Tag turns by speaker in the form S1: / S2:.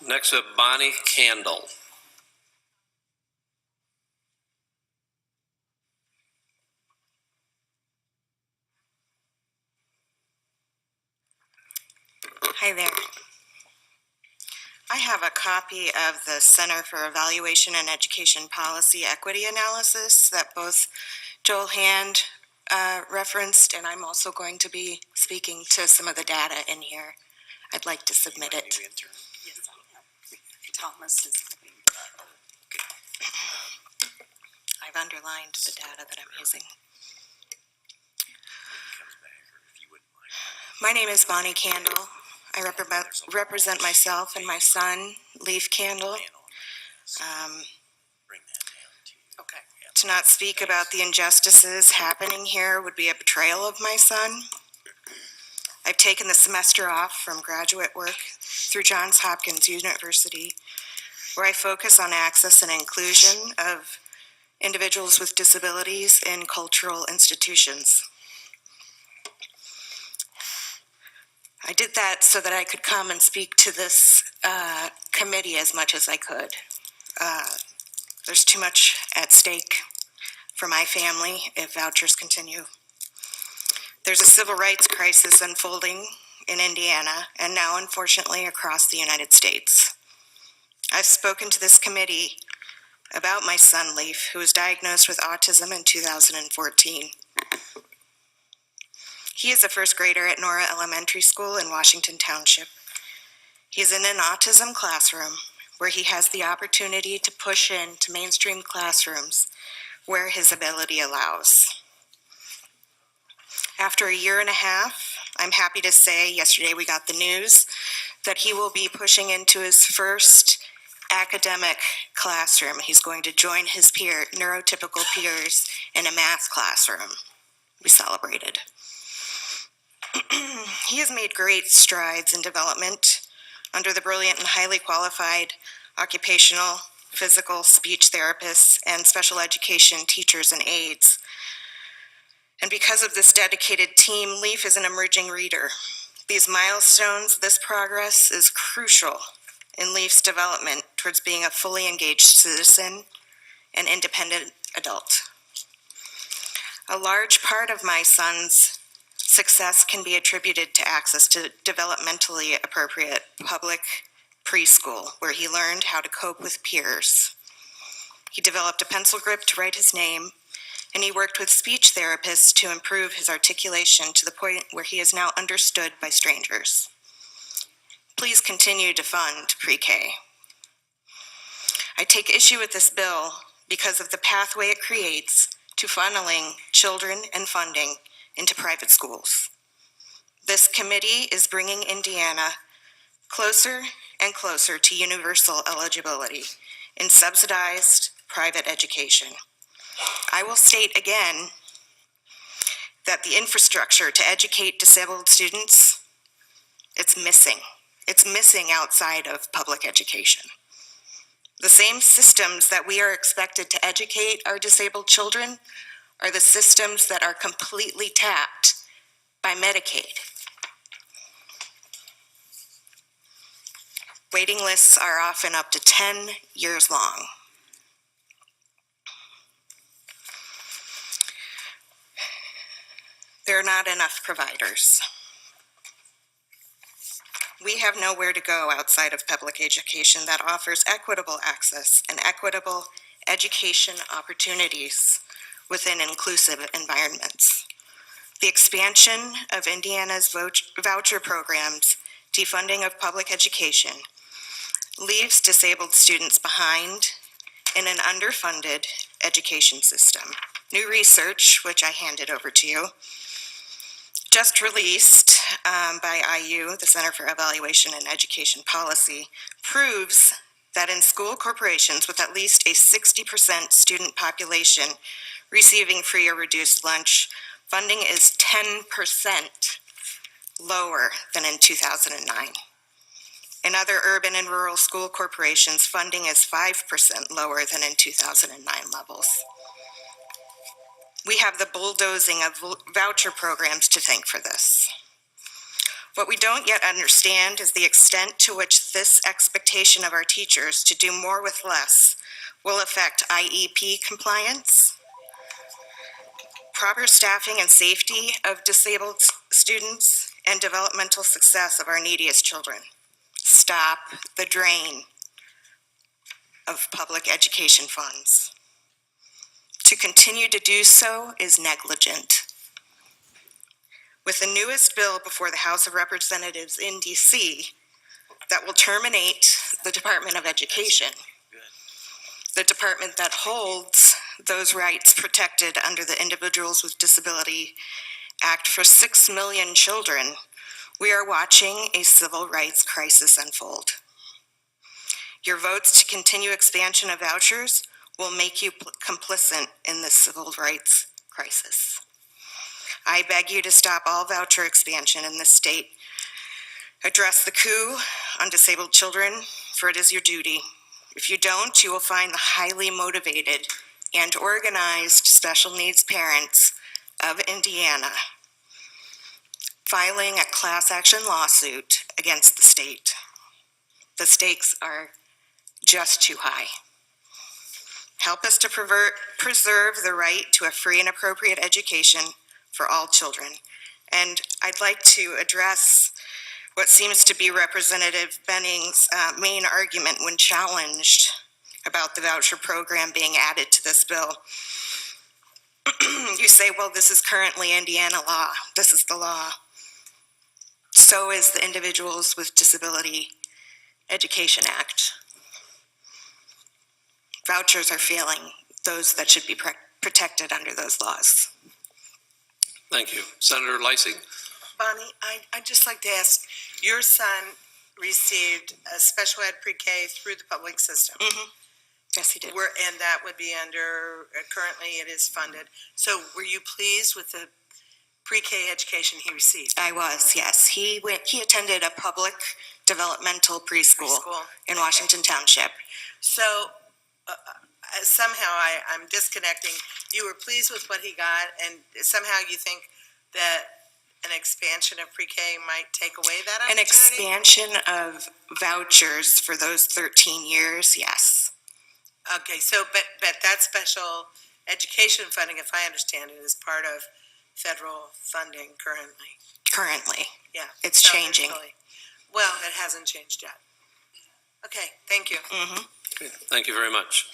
S1: Next up, Bonnie Kandel.
S2: Hi there. I have a copy of the Center for Evaluation and Education Policy Equity Analysis that both Joel Hand referenced, and I'm also going to be speaking to some of the data in here. I'd like to submit it.
S3: Yes, I have. Thomas is coming.
S2: I've underlined the data that I'm using. My name is Bonnie Kandel. I represent myself and my son, Leif Kandel. To not speak about the injustices happening here would be a betrayal of my son. I've taken the semester off from graduate work through Johns Hopkins University, where I focus on access and inclusion of individuals with disabilities in cultural institutions. I did that so that I could come and speak to this committee as much as I could. There's too much at stake for my family if vouchers continue. There's a civil rights crisis unfolding in Indiana and now, unfortunately, across the United States. I've spoken to this committee about my son, Leif, who was diagnosed with autism in 2014. He is a first grader at Nora Elementary School in Washington Township. He is in an autism classroom where he has the opportunity to push into mainstream classrooms where his ability allows. After a year and a half, I'm happy to say yesterday we got the news that he will be pushing into his first academic classroom. He's going to join his neurotypical peers in a math classroom. We celebrated. He has made great strides in development under the brilliant and highly qualified occupational, physical, speech therapists, and special education teachers and aides. And because of this dedicated team, Leif is an emerging reader. These milestones, this progress is crucial in Leif's development towards being a fully engaged citizen and independent adult. A large part of my son's success can be attributed to access to developmentally appropriate public preschool, where he learned how to cope with peers. He developed a pencil grip to write his name, and he worked with speech therapists to improve his articulation to the point where he is now understood by strangers. Please continue to fund pre-K. I take issue with this bill because of the pathway it creates to funneling children and funding into private schools. This committee is bringing Indiana closer and closer to universal eligibility in subsidized private education. I will state again that the infrastructure to educate disabled students, it's missing. It's missing outside of public education. The same systems that we are expected to educate our disabled children are the systems that are completely tapped by Medicaid. Waiting lists are often up to 10 years long. There are not enough providers. We have nowhere to go outside of public education that offers equitable access and equitable education opportunities within inclusive environments. The expansion of Indiana's voucher programs, defunding of public education, leaves disabled students behind in an underfunded education system. New research, which I handed over to you, just released by IU, the Center for Evaluation and Education Policy, proves that in school corporations with at least a 60% student population receiving free or reduced lunch, funding is 10% lower than in 2009. In other urban and rural school corporations, funding is 5% lower than in 2009 levels. We have the bulldozing of voucher programs to thank for this. What we don't yet understand is the extent to which this expectation of our teachers to do more with less will affect IEP compliance, proper staffing and safety of disabled students, and developmental success of our neediest children. Stop the drain of public education funds. To continue to do so is negligent. With the newest bill before the House of Representatives in DC that will terminate the Department of Education, the department that holds those rights protected under the Individuals with Disability Act for 6 million children, we are watching a civil rights crisis unfold. Your votes to continue expansion of vouchers will make you complicit in this civil rights crisis. I beg you to stop all voucher expansion in this state. Address the coup on disabled children, for it is your duty. If you don't, you will find the highly motivated and organized special needs parents of Indiana filing a class action lawsuit against the state. The stakes are just too high. Help us to preserve the right to a free and appropriate education for all children. And I'd like to address what seems to be Representative Benning's main argument when challenged about the voucher program being added to this bill. You say, well, this is currently Indiana law. This is the law. So is the Individuals with Disability Education Act. Vouchers are failing those that should be protected under those laws.
S1: Thank you. Senator Lysing?
S4: Bonnie, I'd just like to ask, your son received a special ed pre-K through the public system.
S2: Mm-hmm. Yes, he did.
S4: And that would be under, currently it is funded. So were you pleased with the pre-K education he received?
S2: I was, yes. He attended a public developmental preschool in Washington Township.
S4: So somehow I'm disconnecting. You were pleased with what he got, and somehow you think that an expansion of pre-K might take away that opportunity?
S2: An expansion of vouchers for those 13 years, yes.
S4: Okay, so, but that special education funding, if I understand it, is part of federal funding currently.
S2: Currently.
S4: Yeah.
S2: It's
S4: so
S2: changing.
S4: Well, it hasn't changed yet. Okay, thank you.
S2: Mm-hmm.
S1: Okay, thank you very much.